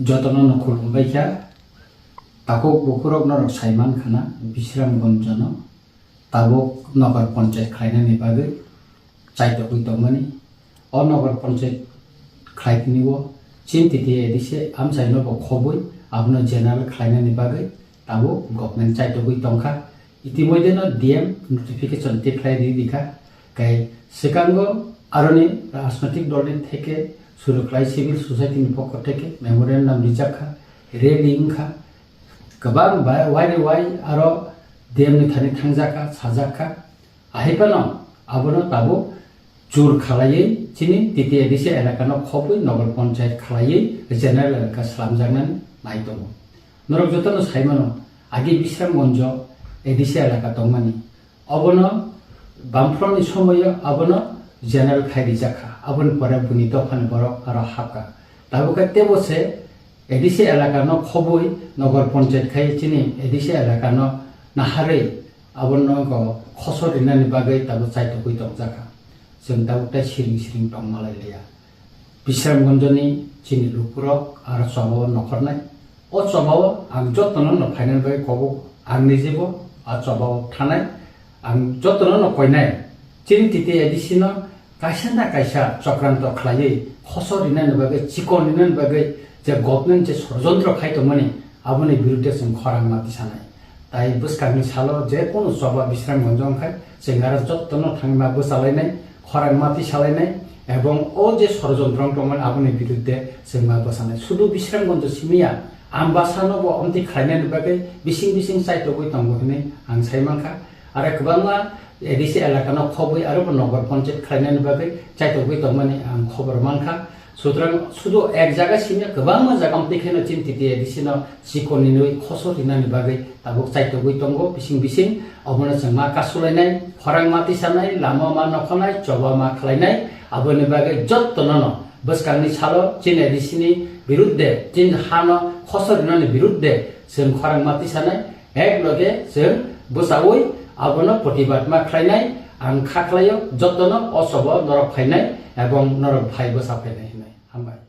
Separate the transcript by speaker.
Speaker 1: যতন খুলুমবাইখা তাকক বুকুরক নরক সাইমান খানা বিশ্রামগঞ্জন তাবক নগর পঞ্চায়েত খাইনানি বাগै চাইতো কইতমানি অ নগর পঞ্চায়েত খাইনিও চিন্তিতে এদিছে আমসাইনো খবই আপনো জেনারেল খাইনানি বাগै তাবো গভর্নমেন্ট চাইতো কইতংখা ইতিমধ্যে ডিএম নোটিফিকেশন টিপ্লাই দিখা কাই সেকাঙ্গ আরনি রাজনৈতিক দলের থেকে শুরু খাই সিভিল সোসাইটিनि পক্ষ থেকে মেমোরেন্ডাম রিজাখা রেলিংখা गोबां वाइ आरो डिएमनि थानि थांजाखा साजाखा आहिपानो आबोनो ताबो जुर खालायै चिनि तिति एदिसे एलाकानो खबै नगर पञ्चायत खालायै जेनेरेल एलाका स्लामजानानै नायदों नरक जतनो साइमानो आगि बिश्रामगंज एदिसे एलाका दंमानि अबोनो बामफ्रमनि समय आबोनो जेनेरेल खायरिजाखा आबोनो परे बुनि दफानि बरक आरो हाका ताबोका तेबोसे एदिसे एलाकानो खबै नगर पञ्चायत खाय चिनि एदिसे एलाकानो नाहारै आबोनो खसर रिनानि बागै ताबो चाइतो कइतं जाखा जों दाउटा सिरिं दं मालायलिया बिश्रामगंजनि चिनि लुपुरक आरो सबाव नखरनाय अ सबाव आं जतनो न फाइनाल बाय कबो आं निजेबो आ सबाव थानाय आं जतनो न कयनाय चिनि तिति एदिसिनो कायसा ना कायसा चक्रान्त खालायै खसर रिनानि बागै चिकन रिनानि बागै যে গভর্নমেন্ট যে ষড়যন্ত্র খাইতো মানে আবনি বিরুদ্ধে जों খরাং মাতি সানাय তাই বুসকাংनि साल जे কোনো सभा বিশ্রামগঞ্জ खाय जों आरो जत्तनो थांमा बोसालायनाय खरां माति सालायनाय এবং ও যে ষড়যন্ত্র দंमोन आबनि বিরুদ্ধে जों मा बोसानाय শুধু বিশ্রামগঞ্জ सिमिया आम्बासानोबो अमति खायनायनि बागै बिसिं साइतो गय तंगोनि आं साइमाखा आरो गोबांआ एदिसे एलाकानो खबै आरो नगर पञ्चायत खायनायनि बागै चाइतो गय तंमानि आं खबर मानखा সুতরাং শুধু এক জায়গা সিনে गोबां জায়গা দেখানো চিন্তিতে এদিসিনো সিকনি নই খসরিনানি বাগै তাবো চাইতো গইতंगो बिसिं अबनो जों मा कासुलायनाय खरां माति सानाय लामा मा नखनाय चबा मा खालायनाय आबोनि बागै जत्तनो बसकांनि सालो चिन एदिसिनि बिरुद्धे चिन हानो खसरिनानि बिरुद्धे जों खरां माति सानाय एक लगे जों बोसावै आबोनो प्रतिबाद मा खालायनाय आं खाख्लायो जत्तनो असब नरक फायनाय এবং নরক ভাই বসা ফাইনাय हामबाय